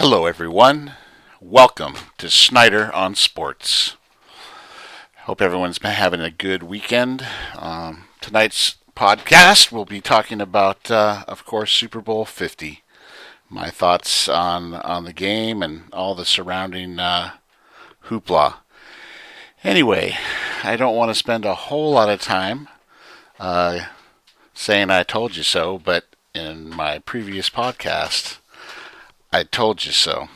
Hello, everyone. Welcome to Snyder on Sports. Hope everyone's been having a good weekend. Tonight's podcast, we'll be talking about, of course, Super Bowl 50. My thoughts on the game and all the surrounding hoopla. Anyway, I don't want to spend a whole lot of time saying I told you so, but in my previous podcast, I told you so.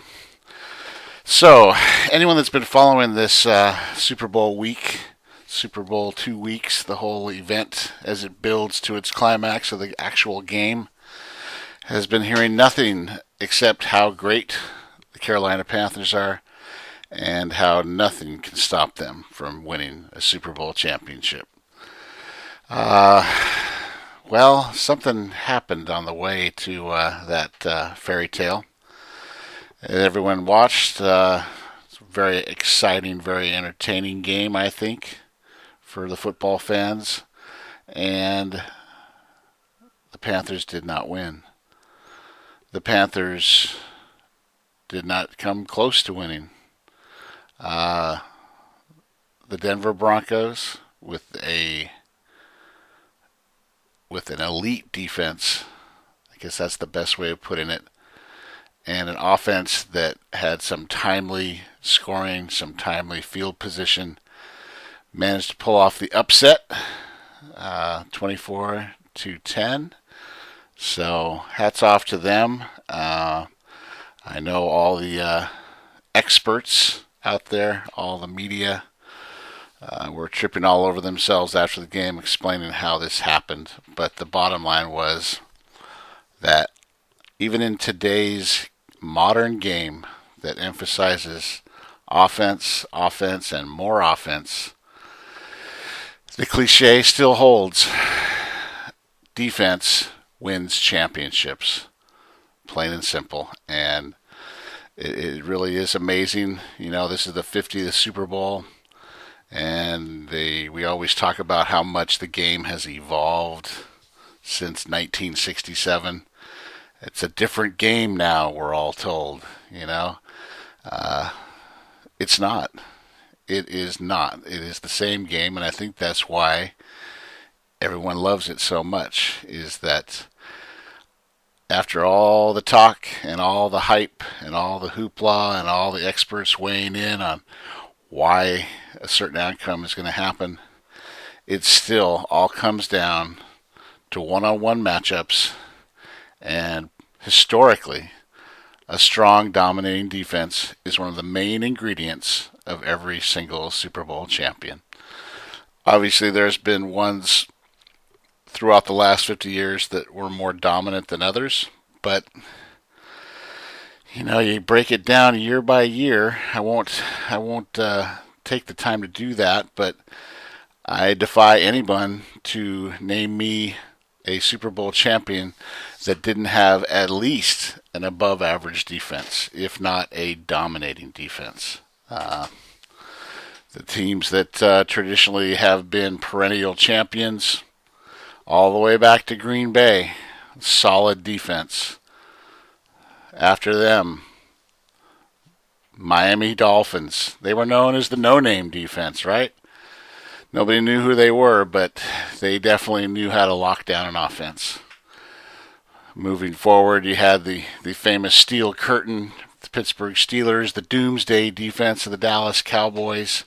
So, anyone that's been following this Super Bowl week, Super Bowl 2 weeks, the whole event as it builds to its climax of the actual game, has been hearing nothing except how great the Carolina Panthers are and how nothing can stop them from winning a Super Bowl championship. Well, something happened on the way to that fairy tale. Everyone watched. It's a very exciting, very entertaining game, I think, for the football fans. And the Panthers did not win. The Panthers did not come close to winning. The Denver Broncos, with an elite defense, I guess that's the best way of putting it, and an offense that had some timely scoring, some timely field position, managed to pull off the upset, 24-10. So hats off to them. I know all the experts out there, all the media, were tripping all over themselves after the game explaining how this happened. But the bottom line was that even in today's modern game that emphasizes offense, and more offense, the cliche still holds. Defense wins championships, plain and simple. And it really is amazing. You know, this is the 50th Super Bowl, and we always talk about how much the game has evolved since 1967. It's a different game now, we're all told, you know. It's not. It is not. It is the same game, and I think that's why everyone loves it so much, is that after all the talk and all the hype and all the hoopla and all the experts weighing in on why a certain outcome is going to happen, it still all comes down to one-on-one matchups. And historically, a strong, dominating defense is one of the main ingredients of every single Super Bowl champion. Obviously, there's been ones throughout the last 50 years that were more dominant than others, but you break it down year by year. I won't take the time to do that, but I defy anyone to name me a Super Bowl champion that didn't have at least an above average defense, if not a dominating defense. The teams that traditionally have been perennial champions, all the way back to Green Bay, solid defense. After them, Miami Dolphins. They were known as the no-name defense, right? Nobody knew who they were, but they definitely knew how to lock down an offense. Moving forward, you had the famous Steel Curtain, the Pittsburgh Steelers, the Doomsday defense of the Dallas Cowboys.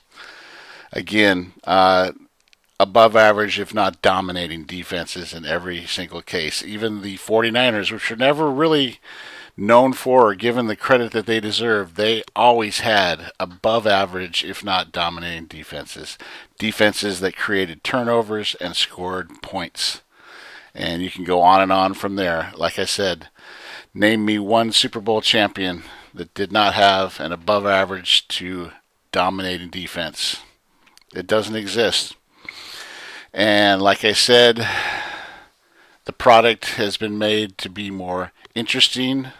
Again, above average, if not dominating defenses in every single case. Even the 49ers, which were never really known for or given the credit that they deserve, they always had above average, if not dominating defenses. Defenses that created turnovers and scored points. And you can go on and on from there. Like I said, name me one Super Bowl champion that did not have an above average to dominating defense. It doesn't exist. And like I said, the product has been made to be more interesting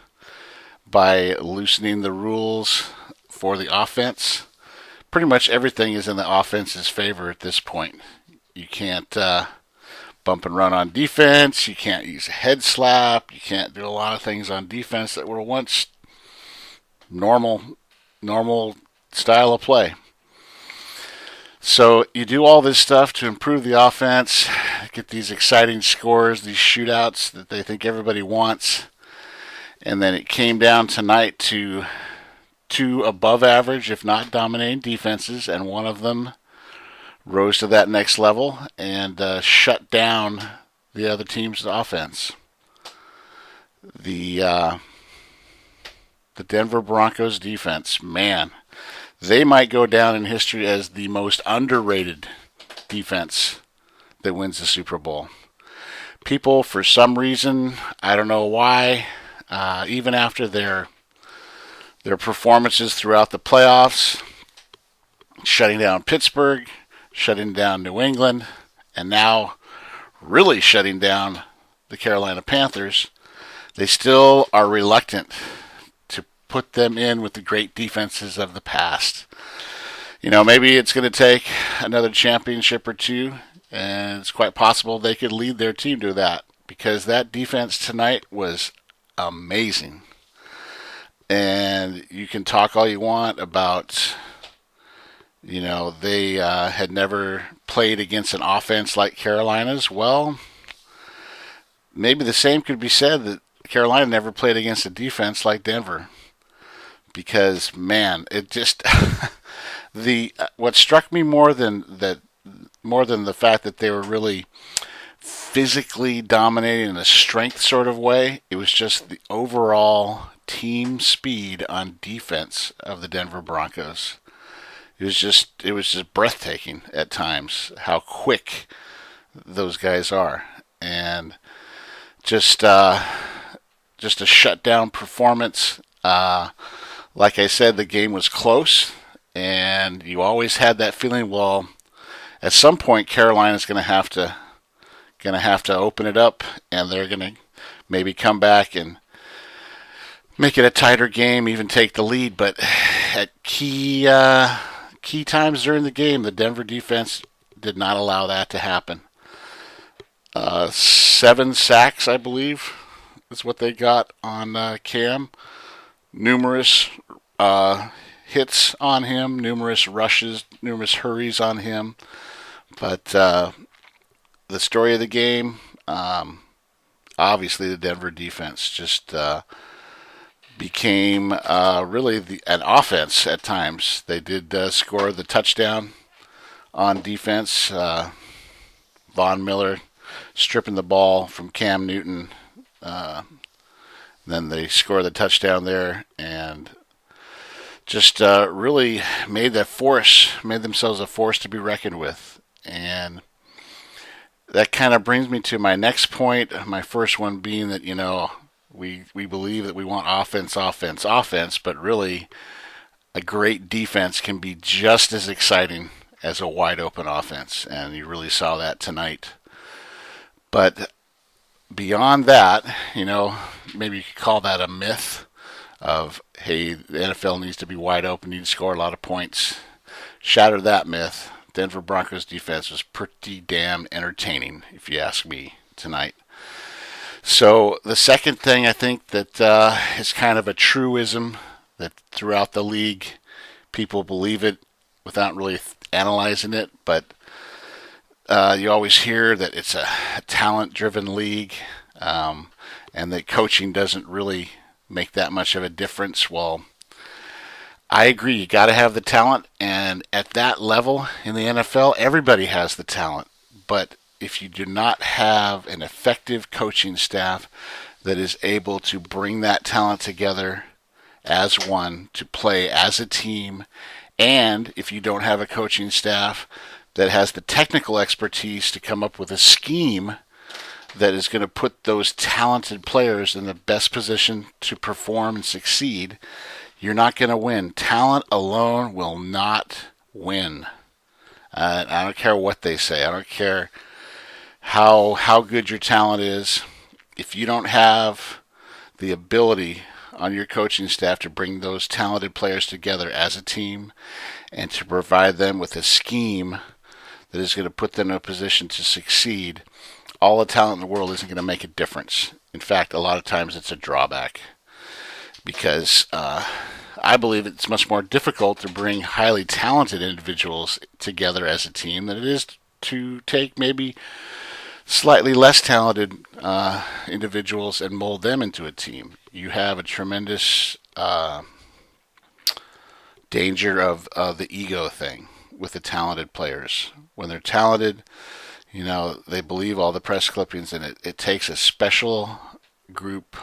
by loosening the rules for the offense. Pretty much everything is in the offense's favor at this point. You can't bump and run on defense. You can't use a head slap. You can't do a lot of things on defense that were once normal style of play. So you do all this stuff to improve the offense, get these exciting scores, these shootouts that they think everybody wants. And then it came down tonight to two above average, if not dominating defenses, and one of them rose to that next level and shut down the other team's offense. The Denver Broncos defense, man, they might go down in history as the most underrated defense that wins the Super Bowl. People, for some reason, I don't know why, even after their performances throughout the playoffs, shutting down Pittsburgh, shutting down New England, and now really shutting down the Carolina Panthers, they still are reluctant to put them in with the great defenses of the past. You know, maybe it's going to take another championship or two, and it's quite possible they could lead their team to that, because that defense tonight was amazing. And you can talk all you want about, you know, they had never played against an offense like Carolina's. Well, maybe the same could be said that Carolina never played against a defense like Denver. Because, man, it just what struck me more than the fact that they were really physically dominating in a strength sort of way, it was just the overall team speed on defense of the Denver Broncos. It was just breathtaking at times how quick those guys are, and just a shutdown performance. Like I said, the game was close, and you always had that feeling. Well, at some point, Carolina's going to have to open it up, and they're going to maybe come back and make it a tighter game, even take the lead. But at key times during the game, the Denver defense did not allow that to happen. 7 sacks, I believe, is what they got on Cam. Numerous hits on him, numerous rushes, numerous hurries on him. But the story of the game, obviously the Denver defense just became really an offense at times. They did score the touchdown on defense. Von Miller stripping the ball from Cam Newton. Then they score the touchdown there, and just really made themselves a force to be reckoned with. And that kind of brings me to my next point. My first one being that, you know, we believe that we want offense, but really a great defense can be just as exciting as a wide open offense, and you really saw that tonight. But beyond that, you know, maybe you could call that a myth of, hey, the NFL needs to be wide open, need to score a lot of points. Shatter that myth. Denver Broncos defense was pretty damn entertaining, if you ask me, tonight. So the second thing I think that is kind of a truism that throughout the league people believe it without really analyzing it, but you always hear that it's a talent-driven league, and that coaching doesn't really make that much of a difference. Well, I agree. You got to have the talent, and at that level in the NFL, everybody has the talent. But if you do not have an effective coaching staff that is able to bring that talent together as one, to play as a team, and if you don't have a coaching staff that has the technical expertise to come up with a scheme that is going to put those talented players in the best position to perform and succeed, you're not going to win. Talent alone will not win. I don't care what they say. I don't care how good your talent is. If you don't have the ability on your coaching staff to bring those talented players together as a team and to provide them with a scheme that is going to put them in a position to succeed, all the talent in the world isn't going to make a difference. In fact, a lot of times it's a drawback, because I believe it's much more difficult to bring highly talented individuals together as a team than it is to take maybe slightly less talented individuals and mold them into a team. You have a tremendous danger of the ego thing with the talented players. When they're talented, they believe all the press clippings, and it takes a special group,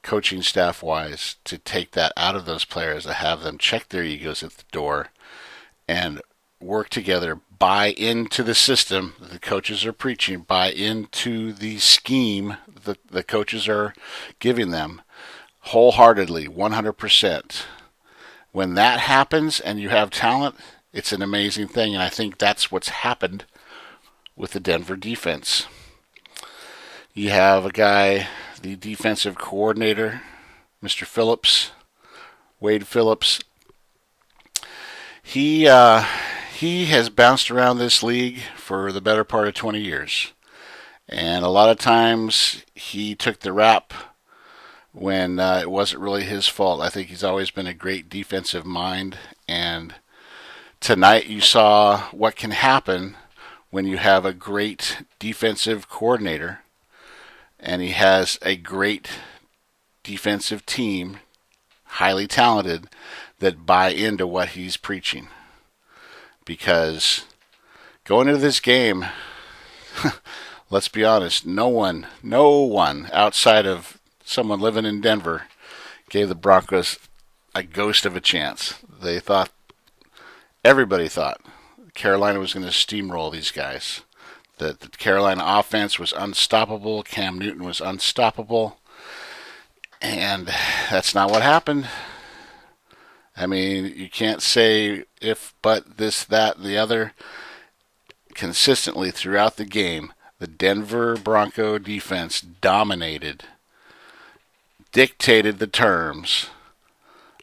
coaching staff wise, to take that out of those players, to have them check their egos at the door and work together, buy into the system that the coaches are preaching, buy into the scheme that the coaches are giving them wholeheartedly, 100%. When that happens and you have talent, it's an amazing thing, and I think that's what's happened with the Denver defense. You have a guy, the defensive coordinator, Mr. Phillips, Wade Phillips. He has bounced around this league for the better part of 20 years. And a lot of times he took the rap when it wasn't really his fault. I think he's always been a great defensive mind. And tonight you saw what can happen when you have a great defensive coordinator and he has a great defensive team, highly talented, that buy into what he's preaching. Because going into this game, let's be honest, no one outside of someone living in Denver gave the Broncos a ghost of a chance. Everybody thought Carolina was going to steamroll these guys. That the Carolina offense was unstoppable. Cam Newton was unstoppable. And that's not what happened. I mean, you can't say if, but, this, that, and the other. Consistently throughout the game, the Denver Bronco defense dominated, dictated the terms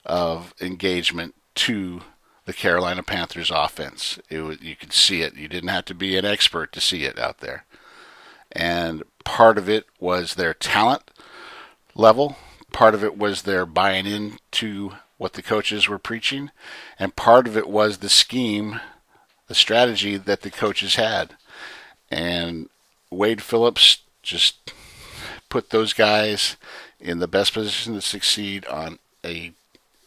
of engagement to the Carolina Panthers offense. You could see it. You didn't have to be an expert to see it out there. And part of it was their talent level. Part of it was their buying into what the coaches were preaching. And part of it was the scheme, the strategy that the coaches had. And Wade Phillips just put those guys in the best position to succeed on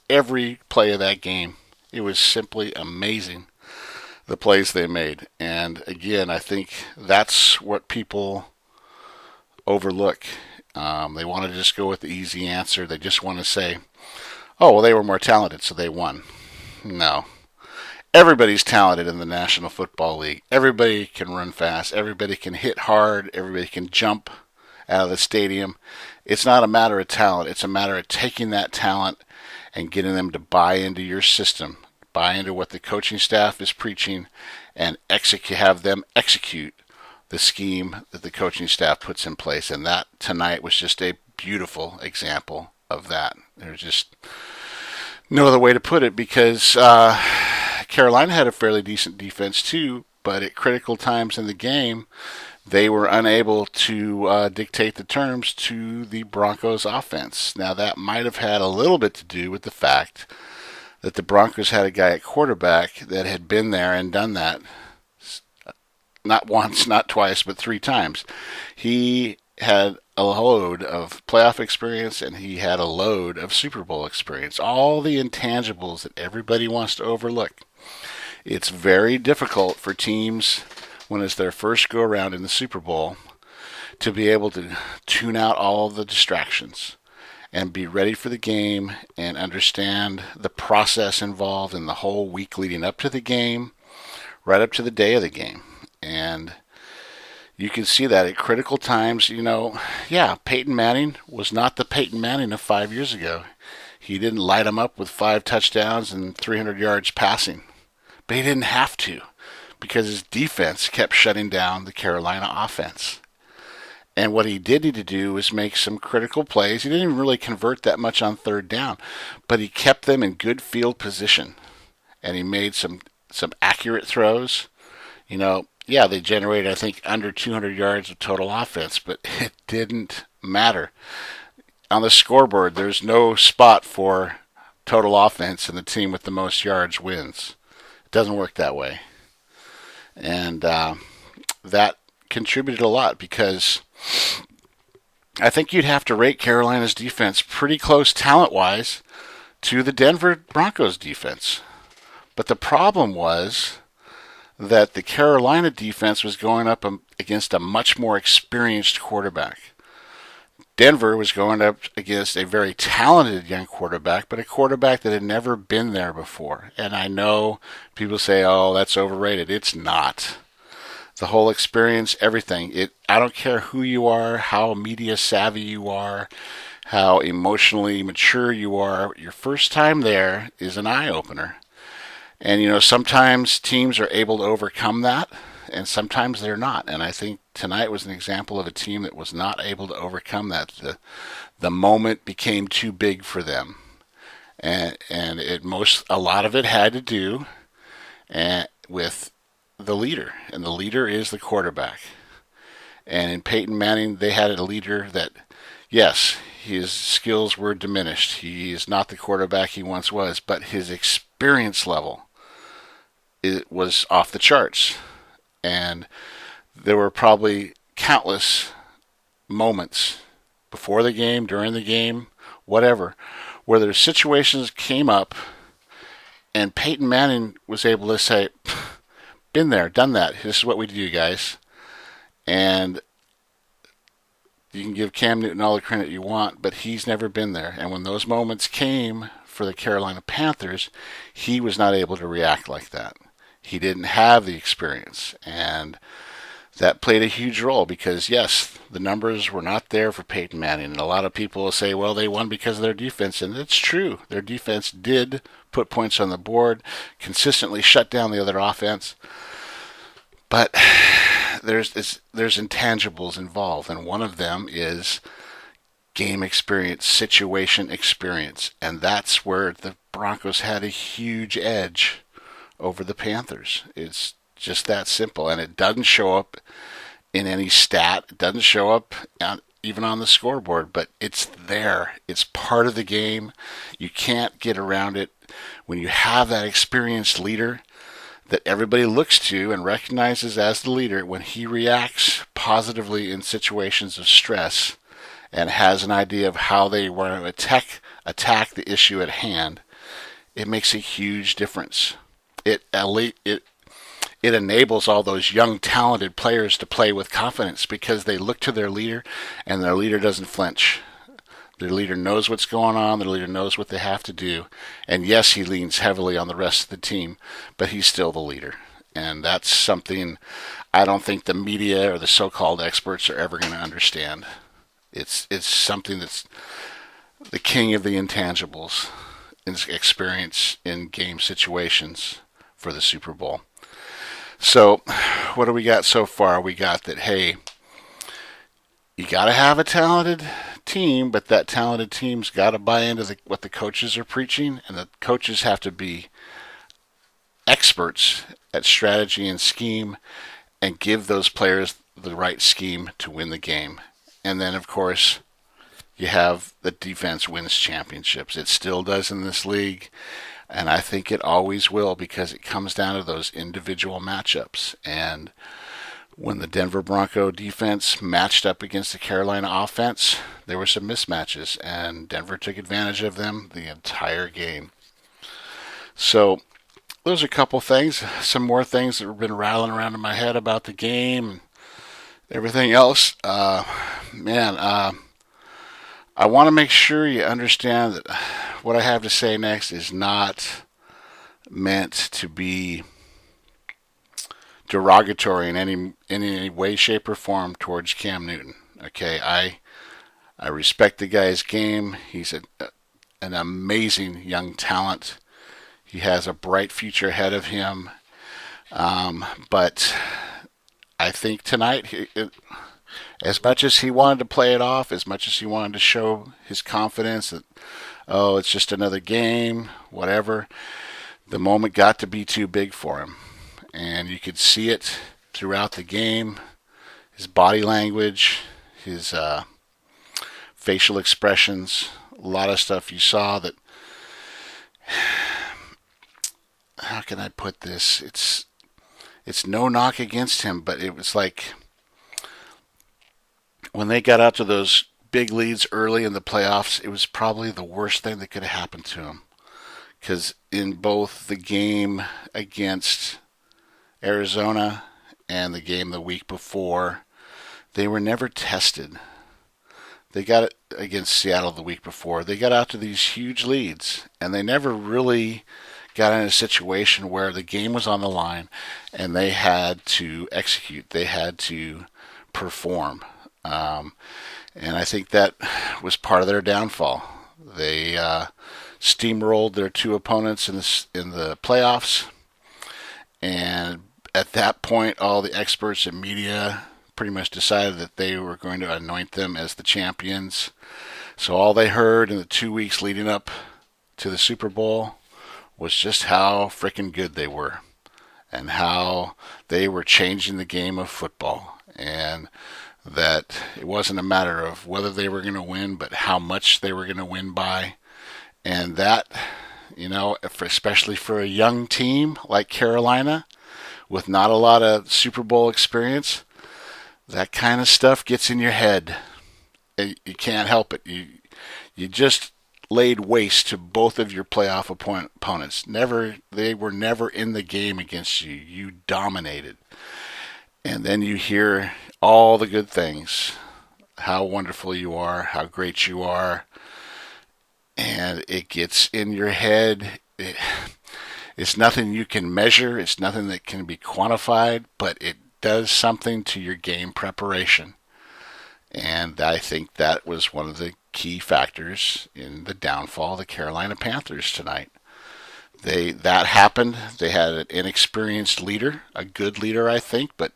every play of that game. It was simply amazing, the plays they made. And again, I think that's what people overlook. They want to just go with the easy answer. They just want to say, oh, well, they were more talented, so they won. No. Everybody's talented in the National Football League. Everybody can run fast. Everybody can hit hard. Everybody can jump out of the stadium. It's not a matter of talent. It's a matter of taking that talent and getting them to buy into your system, buy into what the coaching staff is preaching, and have them execute the scheme that the coaching staff puts in place. And that tonight was just a beautiful example of that. There's just no other way to put it, because Carolina had a fairly decent defense too, but at critical times in the game, they were unable to dictate the terms to the Broncos offense. Now, that might have had a little bit to do with the fact that the Broncos had a guy at quarterback that had been there and done that not once, not twice, but 3 times. He had a load of playoff experience and he had a load of Super Bowl experience. All the intangibles that everybody wants to overlook. It's very difficult for teams, when it's their first go around in the Super Bowl, to be able to tune out all of the distractions and be ready for the game and understand the process involved in the whole week leading up to the game, right up to the day of the game. And you can see that at critical times. Peyton Manning was not the Peyton Manning of 5 years ago. He didn't light them up with 5 touchdowns and 300 yards passing. But he didn't have to, because his defense kept shutting down the Carolina offense. And what he did need to do was make some critical plays. He didn't even really convert that much on 3rd down, but he kept them in good field position. And he made some accurate throws. They generated, I think, under 200 yards of total offense, but it didn't matter. On the scoreboard, there's no spot for total offense and the team with the most yards wins. It doesn't work that way. And that contributed a lot because I think you'd have to rate Carolina's defense pretty close talent-wise to the Denver Broncos defense. But the problem was that the Carolina defense was going up against a much more experienced quarterback. Denver was going up against a very talented young quarterback, but a quarterback that had never been there before. And I know people say, oh, that's overrated. It's not. The whole experience, everything. I don't care who you are, how media savvy you are, how emotionally mature you are. Your first time there is an eye-opener. And, sometimes teams are able to overcome that, and sometimes they're not. And I think tonight was an example of a team that was not able to overcome that. The moment became too big for them. And a lot of it had to do with the leader. And the leader is the quarterback. And in Peyton Manning, they had a leader that, yes, his skills were diminished. He is not the quarterback he once was, but his experience level, it was off the charts. And there were probably countless moments before the game, during the game, whatever, where their situations came up and Peyton Manning was able to say, been there, done that. This is what we do, guys. And you can give Cam Newton all the credit you want, but he's never been there. And when those moments came for the Carolina Panthers, he was not able to react like that. He didn't have the experience, and that played a huge role because, yes, the numbers were not there for Peyton Manning. And a lot of people will say, well, they won because of their defense, and it's true. Their defense did put points on the board, consistently shut down the other offense. But there's intangibles involved, and one of them is game experience, situation experience, and that's where the Broncos had a huge edge over the Panthers. It's just that simple, and it doesn't show up in any stat. It doesn't show up even on the scoreboard, but it's there. It's part of the game. You can't get around it. When you have that experienced leader that everybody looks to and recognizes as the leader, when he reacts positively in situations of stress and has an idea of how they want to attack the issue at hand, it makes a huge difference. It enables all those young, talented players to play with confidence because they look to their leader, and their leader doesn't flinch. Their leader knows what's going on. Their leader knows what they have to do. And yes, he leans heavily on the rest of the team, but he's still the leader. And that's something I don't think the media or the so-called experts are ever going to understand. It's something that's the king of the intangibles in experience in game situations for the Super Bowl. So what do we got so far? We got that, hey, you got to have a talented team, but that talented team's got to buy into what the coaches are preaching, and the coaches have to be experts at strategy and scheme and give those players the right scheme to win the game. And then, of course, you have the defense wins championships. It still does in this league, and I think it always will because it comes down to those individual matchups. And when the Denver Bronco defense matched up against the Carolina offense, there were some mismatches, and Denver took advantage of them the entire game. So those are a couple things. Some more things that have been rattling around in my head about the game and everything else. I want to make sure you understand that what I have to say next is not meant to be derogatory in any way, shape, or form towards Cam Newton. Okay, I respect the guy's game. He's an amazing young talent. He has a bright future ahead of him. But I think tonight, as much as he wanted to play it off, as much as he wanted to show his confidence that, oh, it's just another game, whatever, the moment got to be too big for him. And you could see it throughout the game, his body language, his facial expressions, a lot of stuff you saw that how can I put this? It's no knock against him, but it was like when they got out to those big leads early in the playoffs, it was probably the worst thing that could have happened to him. Because in both the game against Arizona and the game the week before, they were never tested. They got it against Seattle the week before. They got out to these huge leads, and they never really got in a situation where the game was on the line and they had to execute. They had to perform. And I think that was part of their downfall. They steamrolled their two opponents in the playoffs, and at that point, all the experts and media pretty much decided that they were going to anoint them as the champions. So all they heard in the 2 weeks leading up to the Super Bowl was just how freaking good they were and how they were changing the game of football, and that it wasn't a matter of whether they were going to win, but how much they were going to win by. And that, especially for a young team like Carolina with not a lot of Super Bowl experience, that kind of stuff gets in your head. You can't help it. You just laid waste to both of your playoff opponents. They were never in the game against you. You dominated. And then you hear all the good things, how wonderful you are, how great you are, and it gets in your head. It's nothing you can measure. It's nothing that can be quantified, but it does something to your game preparation. And I think that was one of the key factors in the downfall of the Carolina Panthers tonight. That happened. They had an inexperienced leader, a good leader, I think, but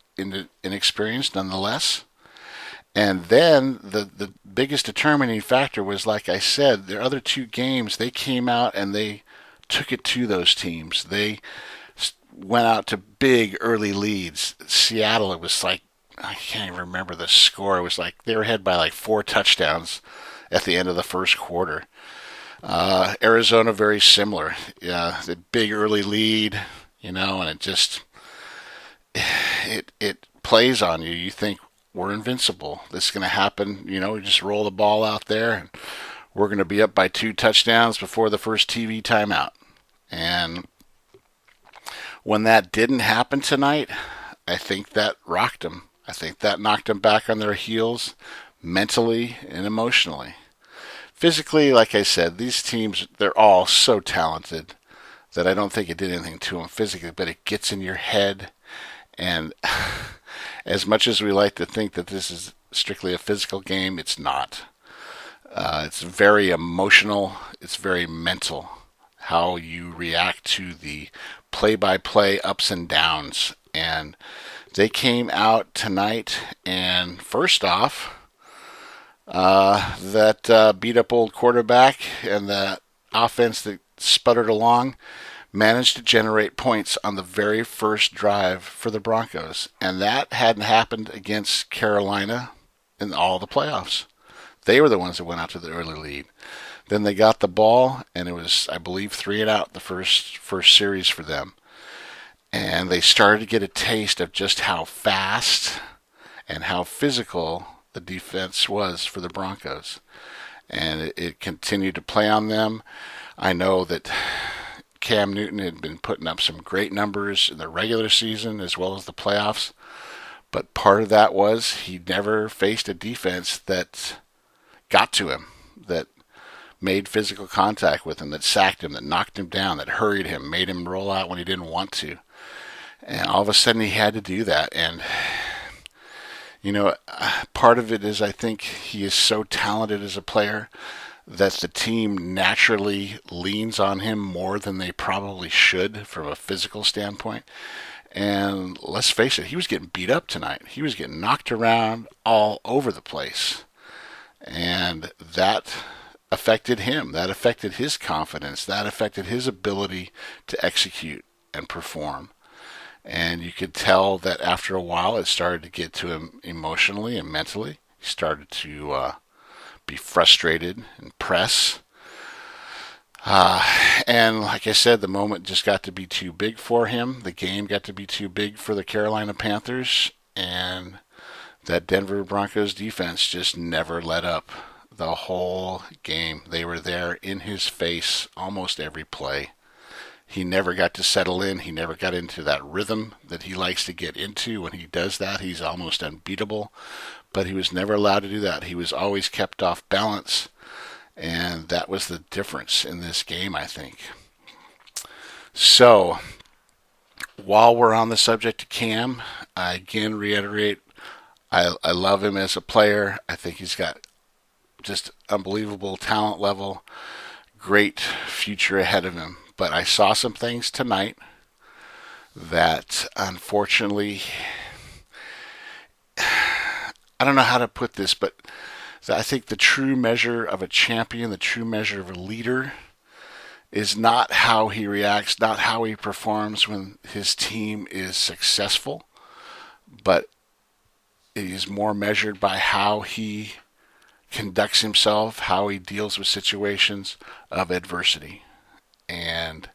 inexperienced nonetheless. And then the biggest determining factor was, like I said, their other two games, they came out and they took it to those teams. They went out to big early leads. Seattle, it was like, I can't even remember the score. It was like they were ahead by like 4 touchdowns at the end of the first quarter. Arizona, very similar. The big early lead, and it plays on you. You think, we're invincible. This is going to happen. We just roll the ball out there, and we're going to be up by 2 touchdowns before the first TV timeout. And when that didn't happen tonight, I think that rocked them. I think that knocked them back on their heels mentally and emotionally. Physically, like I said, these teams, they're all so talented that I don't think it did anything to them physically, but it gets in your head. And as much as we like to think that this is strictly a physical game, it's not. It's very emotional. It's very mental, how you react to the play-by-play ups and downs. And they came out tonight, and first off, that beat-up old quarterback and that offense that sputtered along managed to generate points on the very first drive for the Broncos. And that hadn't happened against Carolina in all the playoffs. They were the ones that went out to the early lead. Then they got the ball, and it was, I believe, 3 and out the first series for them. And they started to get a taste of just how fast and how physical the defense was for the Broncos. And it continued to play on them. I know that Cam Newton had been putting up some great numbers in the regular season as well as the playoffs. But part of that was he never faced a defense that got to him, that made physical contact with him, that sacked him, that knocked him down, that hurried him, made him roll out when he didn't want to. And all of a sudden he had to do that. And, part of it is I think he is so talented as a player that the team naturally leans on him more than they probably should from a physical standpoint. And let's face it, he was getting beat up tonight. He was getting knocked around all over the place. And that affected him. That affected his confidence. That affected his ability to execute and perform. And you could tell that after a while it started to get to him emotionally and mentally. He started to be frustrated and press. And like I said, the moment just got to be too big for him. The game got to be too big for the Carolina Panthers, and that Denver Broncos defense just never let up the whole game. They were there in his face almost every play. He never got to settle in. He never got into that rhythm that he likes to get into. When he does that, he's almost unbeatable. But he was never allowed to do that. He was always kept off balance. And that was the difference in this game, I think. So, while we're on the subject of Cam, I again reiterate, I love him as a player. I think he's got just unbelievable talent level, great future ahead of him. But I saw some things tonight that unfortunately, I don't know how to put this, but I think the true measure of a champion, the true measure of a leader, is not how he reacts, not how he performs when his team is successful, but it is more measured by how he conducts himself, how he deals with situations of adversity. And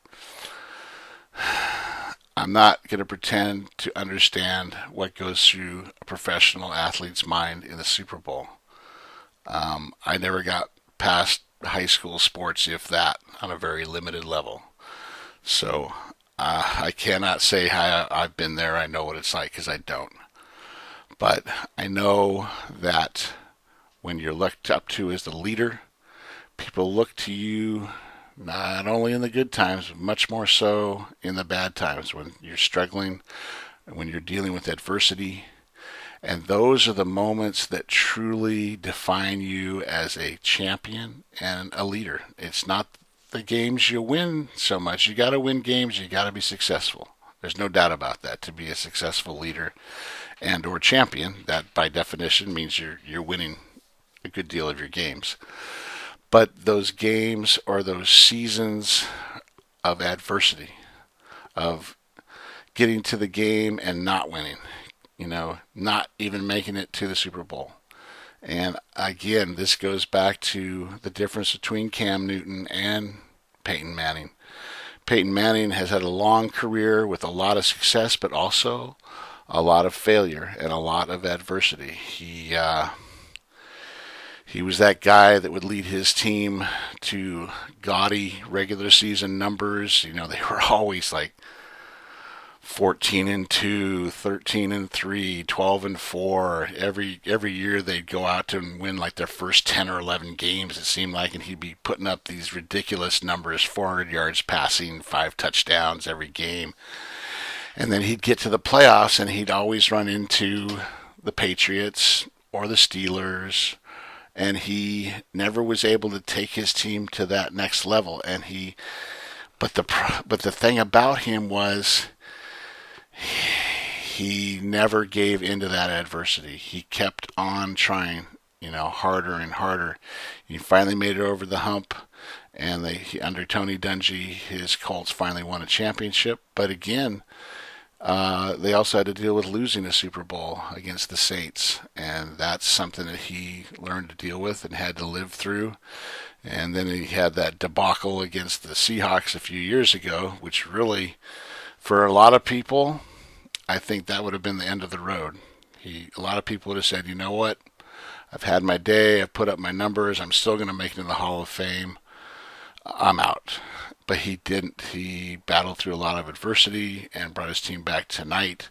I'm not going to pretend to understand what goes through a professional athlete's mind in the Super Bowl. I never got past high school sports, if that, on a very limited level. So I cannot say how I've been there. I know what it's like, because I don't. But I know that when you're looked up to as the leader, people look to you not only in the good times, but much more so in the bad times, when you're struggling, when you're dealing with adversity. And those are the moments that truly define you as a champion and a leader. It's not the games you win so much. You got to win games. You got to be successful. There's no doubt about that. To be a successful leader and or champion, that by definition means you're winning a good deal of your games. But those games or those seasons of adversity, of getting to the game and not winning, not even making it to the Super Bowl. And again, this goes back to the difference between Cam Newton and Peyton Manning. Peyton Manning has had a long career with a lot of success, but also a lot of failure and a lot of adversity. He was that guy that would lead his team to gaudy regular season numbers. They were always like 14-2, 13-3, 12-4. Every year they'd go out and win like their first 10 or 11 games, it seemed like, and he'd be putting up these ridiculous numbers, 400 yards passing, 5 touchdowns every game. And then he'd get to the playoffs and he'd always run into the Patriots or the Steelers, and he never was able to take his team to that next level. But the thing about him was, he never gave into that adversity. He kept on trying, harder and harder. He finally made it over the hump, and under Tony Dungy, his Colts finally won a championship. But again, they also had to deal with losing a Super Bowl against the Saints, and that's something that he learned to deal with and had to live through. And then he had that debacle against the Seahawks a few years ago, which really, for a lot of people, I think that would have been the end of the road. A lot of people would have said, you know what, I've had my day, I've put up my numbers, I'm still going to make it in the Hall of Fame, I'm out. But he didn't. He battled through a lot of adversity and brought his team back tonight.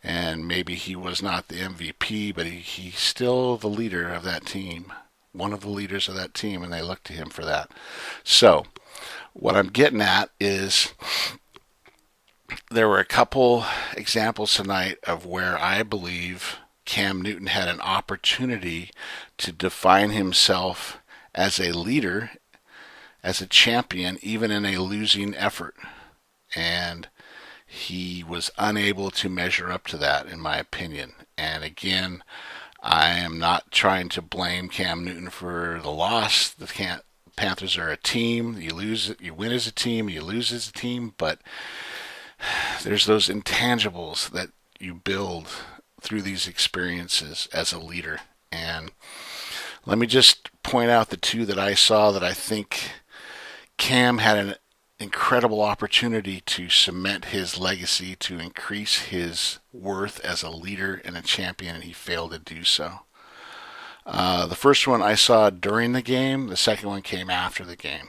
And maybe he was not the MVP, but he's still the leader of that team, one of the leaders of that team, and they look to him for that. So what I'm getting at is, there were a couple examples tonight of where I believe Cam Newton had an opportunity to define himself as a leader, as a champion, even in a losing effort. And he was unable to measure up to that, in my opinion. And again, I am not trying to blame Cam Newton for the loss. The Panthers are a team. You win as a team, you lose as a team, but there's those intangibles that you build through these experiences as a leader. And let me just point out the two that I saw that I think Cam had incredible opportunity to cement his legacy, to increase his worth as a leader and a champion, and he failed to do so. The first one I saw during the game, the second one came after the game.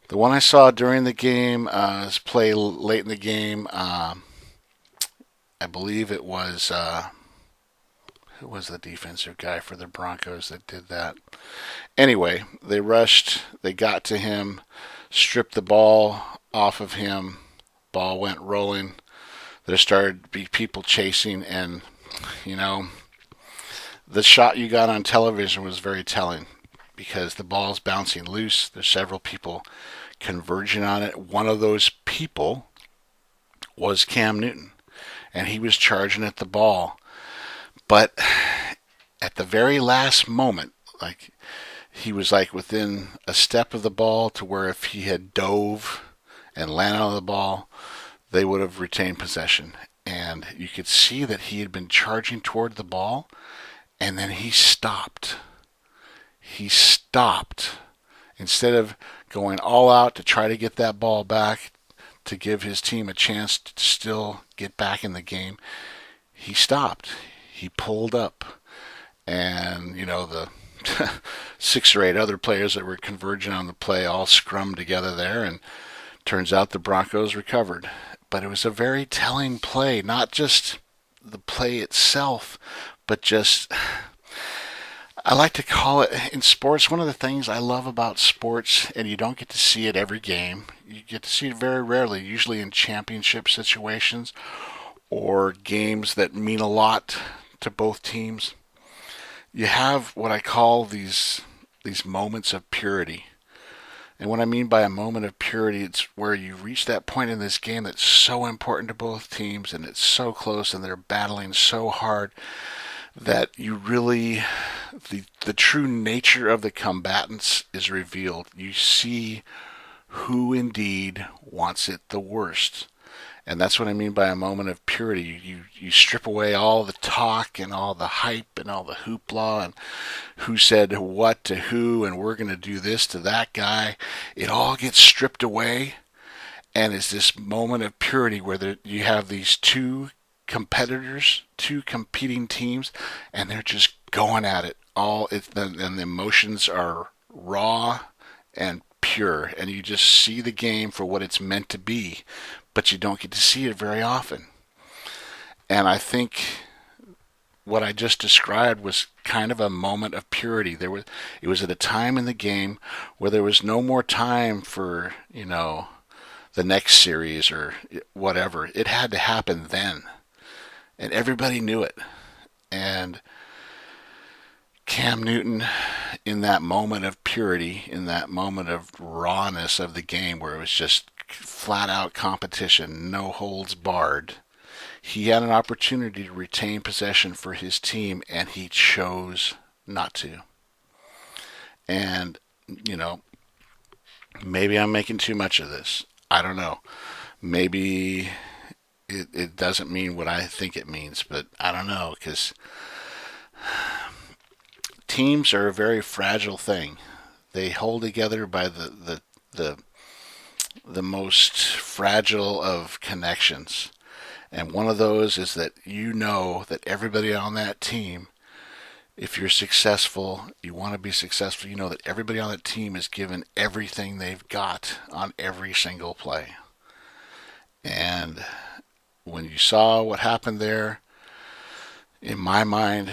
The one I saw during the game was play late in the game. I believe it was who was the defensive guy for the Broncos that did that? Anyway, they rushed, they got to him, stripped the ball off of him, ball went rolling. There started to be people chasing, and you know, the shot you got on television was very telling because the ball's bouncing loose. There's several people converging on it. One of those people was Cam Newton, and he was charging at the ball. But at the very last moment, like he was like within a step of the ball to where if he had dove and landed on the ball, they would have retained possession. And you could see that he had been charging toward the ball, and then he stopped. He stopped. Instead of going all out to try to get that ball back, to give his team a chance to still get back in the game, he stopped. He pulled up, and the 6 or 8 other players that were converging on the play all scrummed together there, and turns out the Broncos recovered. But it was a very telling play, not just the play itself, but just, I like to call it, in sports, one of the things I love about sports, and you don't get to see it every game, you get to see it very rarely, usually in championship situations or games that mean a lot to both teams. You have what I call these moments of purity. And what I mean by a moment of purity, it's where you reach that point in this game that's so important to both teams, and it's so close, and they're battling so hard that you really, the true nature of the combatants is revealed. You see who indeed wants it the worst. And that's what I mean by a moment of purity. You strip away all the talk and all the hype and all the hoopla and who said what to who and we're going to do this to that guy. It all gets stripped away, and it's this moment of purity where you have these two competitors, two competing teams, and they're just going at it. And the emotions are raw and pure, and you just see the game for what it's meant to be, but you don't get to see it very often. And I think what I just described was kind of a moment of purity. It was at a time in the game where there was no more time for, the next series or whatever. It had to happen then. And everybody knew it. And Cam Newton, in that moment of purity, in that moment of rawness of the game where it was just flat out competition, no holds barred, he had an opportunity to retain possession for his team, and he chose not to. And, maybe I'm making too much of this. I don't know. Maybe it doesn't mean what I think it means, but I don't know, because teams are a very fragile thing. They hold together by the most fragile of connections. And one of those is that that everybody on that team, if you're successful, you want to be successful, that everybody on that team is given everything they've got on every single play. And when you saw what happened there, in my mind,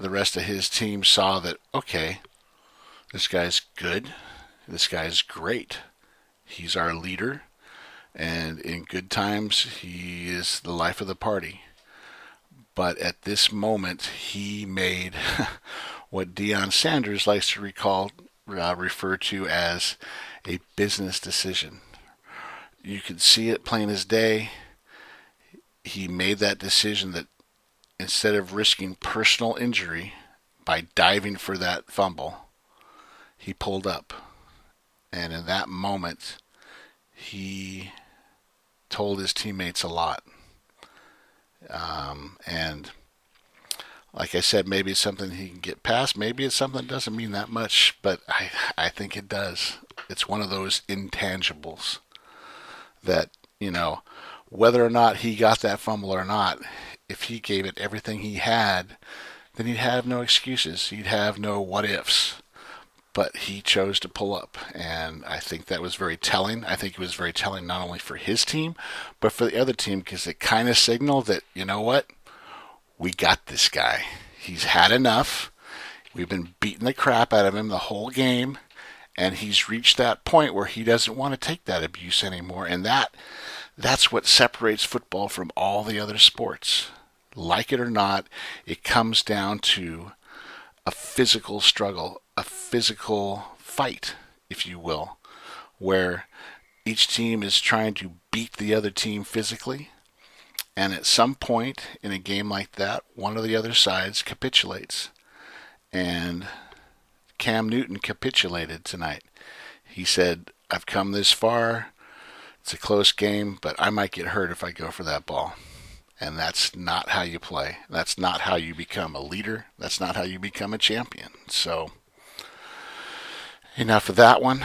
the rest of his team saw that, okay, this guy's good, this guy's great. He's our leader, and in good times, he is the life of the party. But at this moment, he made what Deion Sanders likes to refer to as a business decision. You could see it plain as day. He made that decision that instead of risking personal injury by diving for that fumble, he pulled up. And in that moment, he told his teammates a lot. And like I said, maybe it's something he can get past. Maybe it's something that doesn't mean that much, but I think it does. It's one of those intangibles that, whether or not he got that fumble or not, if he gave it everything he had, then he'd have no excuses. He'd have no what ifs. But he chose to pull up, and I think that was very telling. I think it was very telling not only for his team, but for the other team, because it kind of signaled that, you know what, we got this guy. He's had enough. We've been beating the crap out of him the whole game, and he's reached that point where he doesn't want to take that abuse anymore, and that's what separates football from all the other sports. Like it or not, it comes down to a physical struggle, a physical fight, if you will, where each team is trying to beat the other team physically, and at some point in a game like that, one of the other sides capitulates. And Cam Newton capitulated tonight. He said, I've come this far, it's a close game, but I might get hurt if I go for that ball. And that's not how you play. That's not how you become a leader. That's not how you become a champion. So, enough of that one.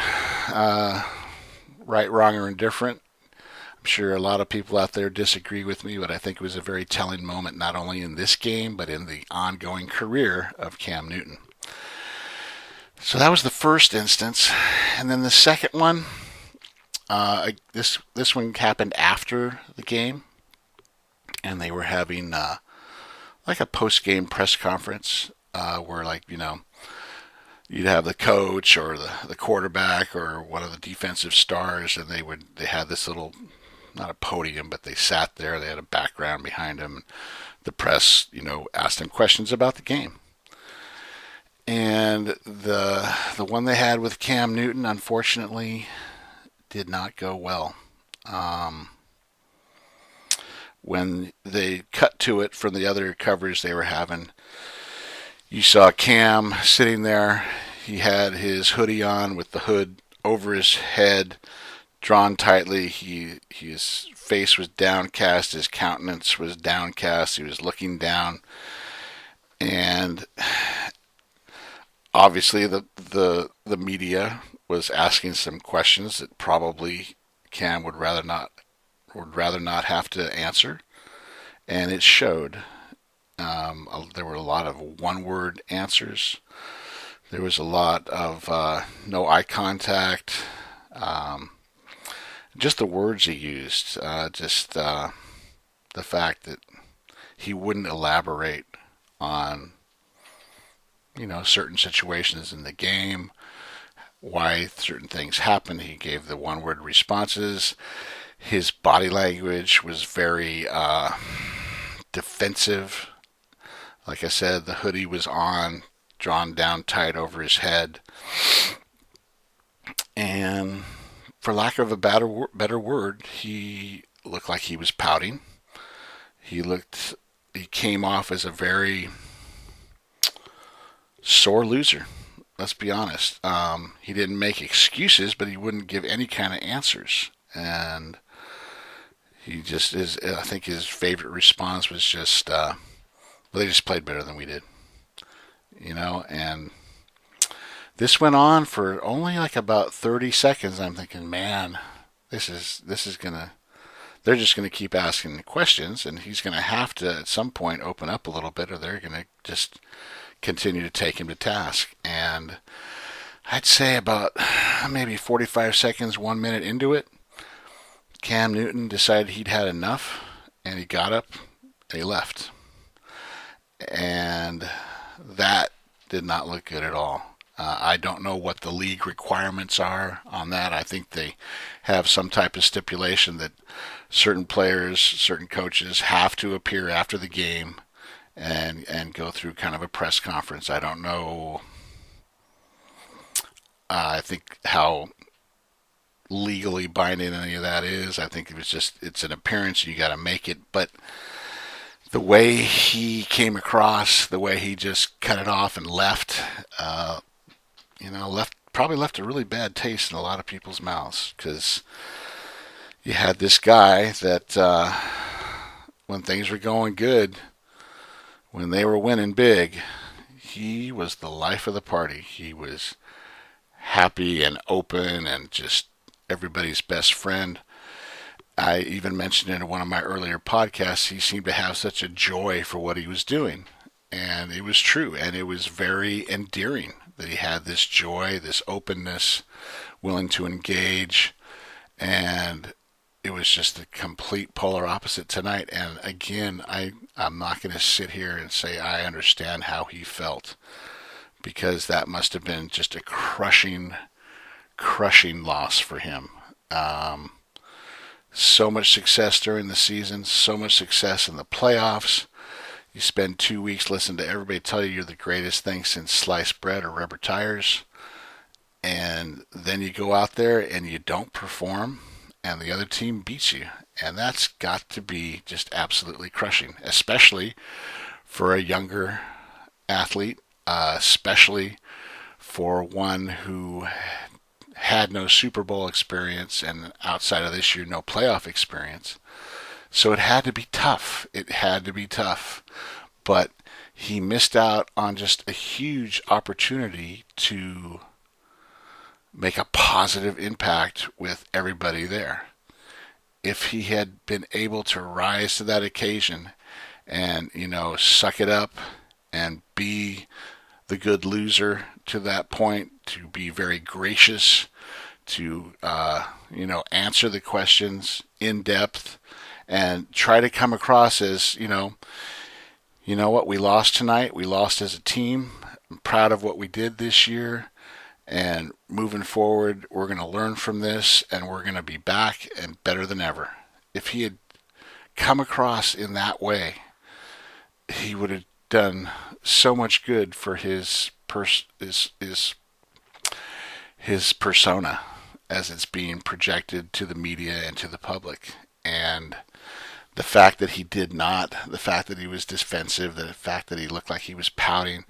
Right, wrong, or indifferent. I'm sure a lot of people out there disagree with me, but I think it was a very telling moment, not only in this game, but in the ongoing career of Cam Newton. So that was the first instance. And then the second one, this one happened after the game. And they were having like a post-game press conference where, you'd have the coach or the quarterback or one of the defensive stars, and they had this little, not a podium, but they sat there. They had a background behind them. The press, asked them questions about the game. And the one they had with Cam Newton, unfortunately, did not go well. When they cut to it from the other coverage they were having, you saw Cam sitting there. He had his hoodie on with the hood over his head, drawn tightly. His face was downcast. His countenance was downcast. He was looking down. And obviously the media was asking some questions that probably Cam would rather not have to answer, and it showed. There were a lot of one-word answers. There was a lot of no eye contact. Just the words he used. The fact that he wouldn't elaborate on, certain situations in the game, why certain things happened. He gave the one-word responses. His body language was very defensive. Like I said, the hoodie was on, drawn down tight over his head. And for lack of a better word, he looked like he was pouting. He came off as a very sore loser. Let's be honest. He didn't make excuses, but he wouldn't give any kind of answers. And he just is. I think his favorite response was just, well, they just played better than we did. And this went on for only like about 30 seconds. I'm thinking, man, this is gonna. They're just gonna keep asking questions, and he's gonna have to at some point open up a little bit, or they're gonna just continue to take him to task. And I'd say about maybe 45 seconds, 1 minute into it, Cam Newton decided he'd had enough, and he got up and he left. And that did not look good at all. I don't know what the league requirements are on that. I think they have some type of stipulation that certain players, certain coaches have to appear after the game and go through kind of a press conference. I don't know. I think how legally binding any of that is. I think it's an appearance, you got to make it. But the way he came across, the way he just cut it off and left, probably left a really bad taste in a lot of people's mouths, because you had this guy that when things were going good, when they were winning big, he was the life of the party. He was happy and open and just everybody's best friend. I even mentioned in one of my earlier podcasts, he seemed to have such a joy for what he was doing. And it was true, and it was very endearing that he had this joy, this openness, willing to engage, and it was just the complete polar opposite tonight. And again, I'm not going to sit here and say I understand how he felt, because that must have been just a crushing, crushing loss for him. So much success during the season, so much success in the playoffs. You spend 2 weeks listening to everybody tell you you're the greatest thing since sliced bread or rubber tires, and then you go out there and you don't perform, and the other team beats you. And that's got to be just absolutely crushing, especially for a younger athlete, especially for one who had no Super Bowl experience and outside of this year, no playoff experience. So it had to be tough. It had to be tough. But he missed out on just a huge opportunity to make a positive impact with everybody there. If he had been able to rise to that occasion and, suck it up and be the good loser to that point, to be very gracious, to, answer the questions in depth and try to come across as, you know what, we lost tonight. We lost as a team. I'm proud of what we did this year. And moving forward, we're going to learn from this, and we're going to be back and better than ever. If he had come across in that way, he would have done so much good for his persona as it's being projected to the media and to the public. And the fact that he did not, the fact that he was defensive, the fact that he looked like he was pouting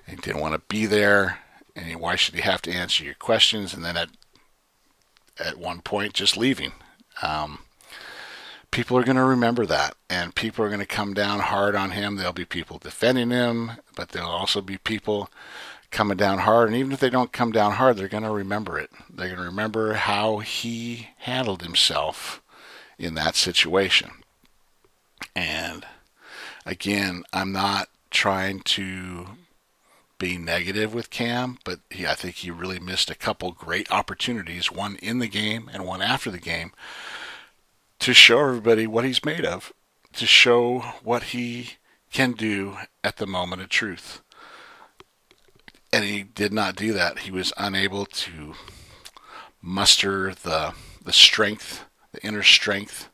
and didn't want to be there, and why should he have to answer your questions, and then at one point just leaving. People are going to remember that, and people are going to come down hard on him. There'll be people defending him, but there'll also be people coming down hard, and even if they don't come down hard, they're going to remember it. They're going to remember how he handled himself in that situation. And again, I'm not trying to be negative with Cam, but I think he really missed a couple great opportunities, one in the game and one after the game, to show everybody what he's made of, to show what he can do at the moment of truth. And he did not do that. He was unable to muster the strength, the inner strength,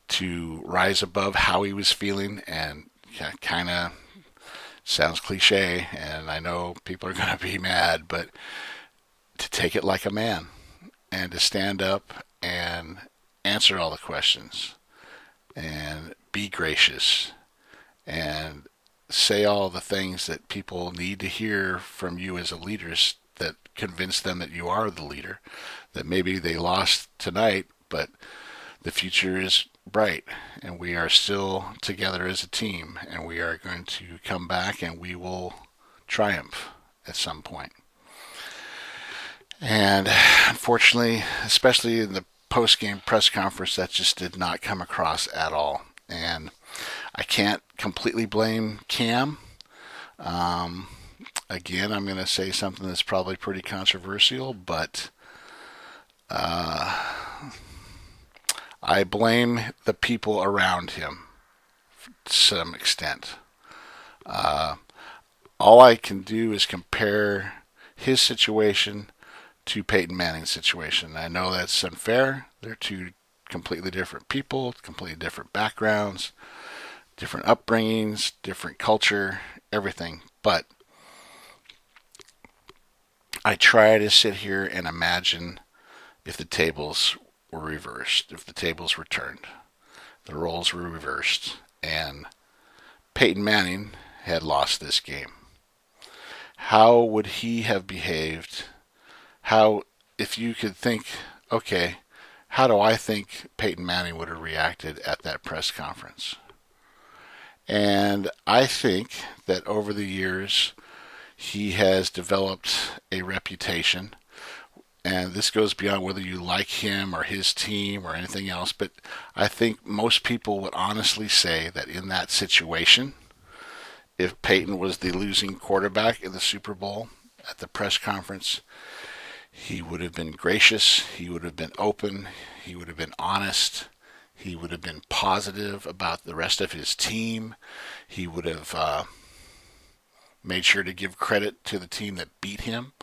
to rise above how he was feeling. And kind of sounds cliche, and I know people are going to be mad, but to take it like a man and to stand up and answer all the questions and be gracious and say all the things that people need to hear from you as a leader, that convince them that you are the leader, that maybe they lost tonight, but the future is bright, and we are still together as a team, and we are going to come back, and we will triumph at some point. And unfortunately, especially in the post-game press conference, that just did not come across at all. And I can't completely blame Cam. Again, I'm going to say something that's probably pretty controversial, but I blame the people around him to some extent. All I can do is compare his situation to Peyton Manning's situation. I know that's unfair. They're two completely different people, completely different backgrounds, different upbringings, different culture, everything. But I try to sit here and imagine if the tables were reversed, if the tables were turned, the roles were reversed, and Peyton Manning had lost this game. How would he have behaved? How, if you could think, okay, how do I think Peyton Manning would have reacted at that press conference? And I think that over the years, He has developed a reputation, and this goes beyond whether you like him or his team or anything else, but I think most people would honestly say that in that situation, if Peyton was the losing quarterback in the Super Bowl at the press conference, he would have been gracious, he would have been open, he would have been honest, he would have been positive about the rest of his team, he would have made sure to give credit to the team that beat him,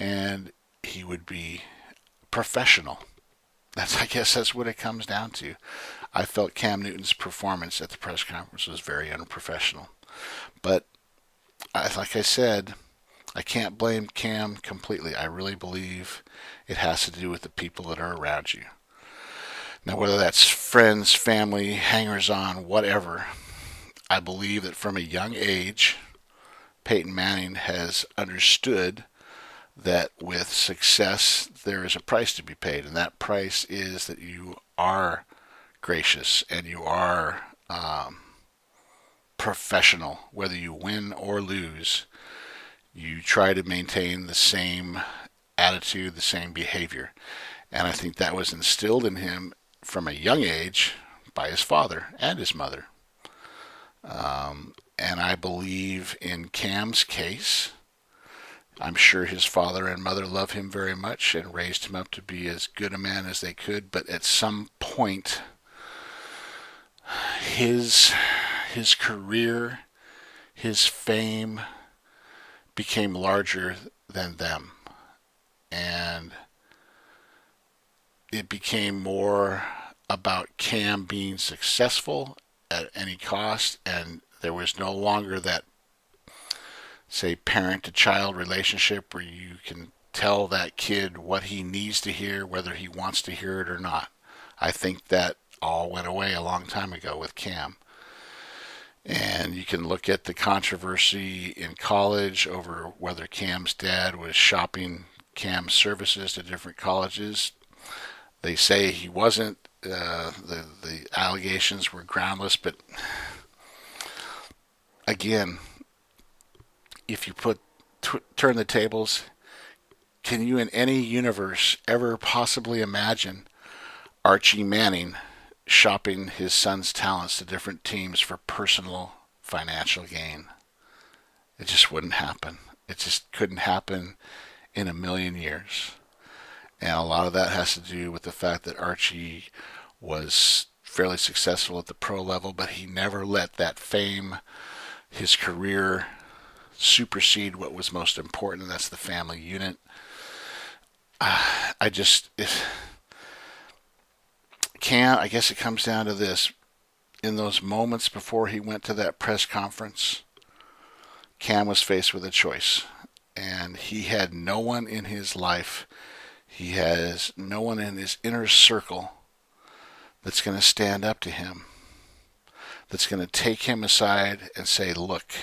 and he would be professional. I guess that's what it comes down to. I felt Cam Newton's performance at the press conference was very unprofessional. But like I said, I can't blame Cam completely. I really believe it has to do with the people that are around you. Now, whether that's friends, family, hangers-on, whatever, I believe that from a young age, Peyton Manning has understood that with success, there is a price to be paid, and that price is that you are gracious and you are professional. Whether you win or lose, you try to maintain the same attitude, the same behavior. And I think that was instilled in him from a young age by his father and his mother. And I believe in Cam's case, I'm sure his father and mother love him very much and raised him up to be as good a man as they could. But at some point, his career, his fame became larger than them. And it became more about Cam being successful at any cost, and there was no longer that, say, parent to child relationship where you can tell that kid what he needs to hear, whether he wants to hear it or not. I think that all went away a long time ago with Cam. And you can look at the controversy in college over whether Cam's dad was shopping Cam's services to different colleges. They say he wasn't. The allegations were groundless, but again, if you turn the tables, can you in any universe ever possibly imagine Archie Manning shopping his son's talents to different teams for personal financial gain? It just wouldn't happen. It just couldn't happen in a million years. And a lot of that has to do with the fact that Archie was fairly successful at the pro level, but he never let that fame, his career, supersede what was most important, and that's the family unit. I guess it comes down to this. In those moments before he went to that press conference, Cam was faced with a choice, and he had no one in his life. He has no one in his inner circle that's going to stand up to him, that's going to take him aside and say, look,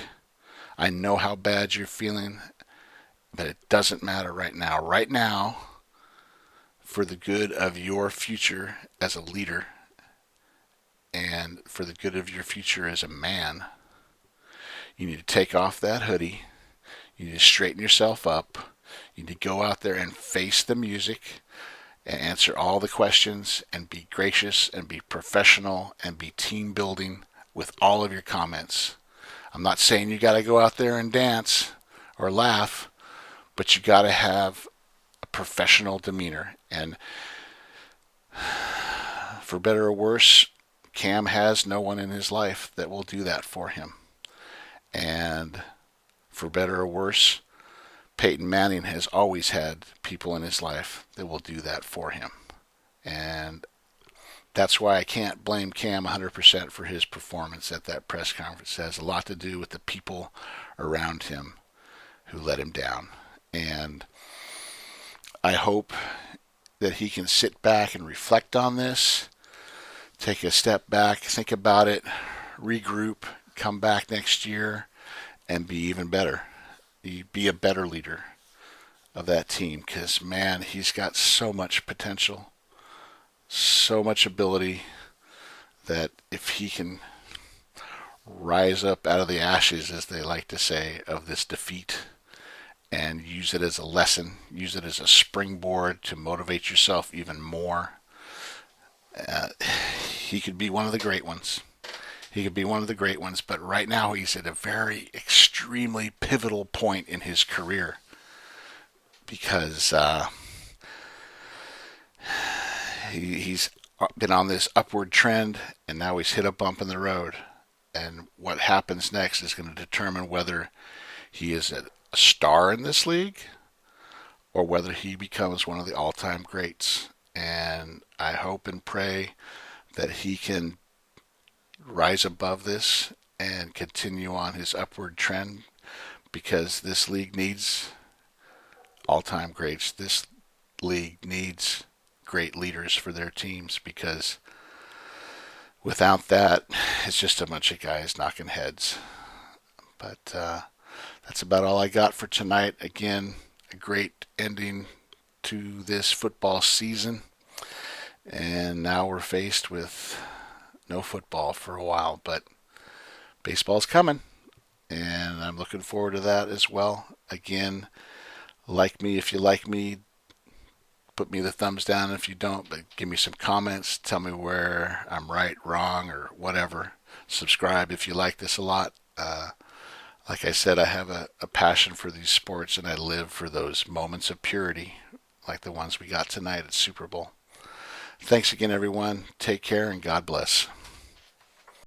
I know how bad you're feeling, but it doesn't matter right now. Right now, for the good of your future as a leader and for the good of your future as a man, you need to take off that hoodie. You need to straighten yourself up. You need to go out there and face the music and answer all the questions and be gracious and be professional and be team building with all of your comments. I'm not saying you got to go out there and dance or laugh, but you got to have a professional demeanor. And for better or worse, Cam has no one in his life that will do that for him. And for better or worse, Peyton Manning has always had people in his life that will do that for him. And that's why I can't blame Cam 100% for his performance at that press conference. It has a lot to do with the people around him who let him down. And I hope that he can sit back and reflect on this, take a step back, think about it, regroup, come back next year, and be even better. Be a better leader of that team, because, man, he's got so much potential, so much ability, that if he can rise up out of the ashes, as they like to say, of this defeat and use it as a lesson, use it as a springboard to motivate yourself even more. Uh, he could be one of the great ones. He could be one of the great ones, but right now he's at a very extremely pivotal point in his career because he's been on this upward trend, and now he's hit a bump in the road. And what happens next is going to determine whether he is a star in this league or whether he becomes one of the all-time greats. And I hope and pray that he can rise above this and continue on his upward trend, because this league needs all-time greats. This league needs great leaders for their teams, because without that, it's just a bunch of guys knocking heads. But that's about all I got for tonight. Again, a great ending to this football season. And now we're faced with no football for a while, but baseball's coming, and I'm looking forward to that as well. Again, like me if you like me. Put me the thumbs down if you don't, but give me some comments. Tell me where I'm right, wrong, or whatever. Subscribe if you like this a lot. Like I said, I have a passion for these sports, and I live for those moments of purity, like the ones we got tonight at Super Bowl. Thanks again, everyone. Take care, and God bless.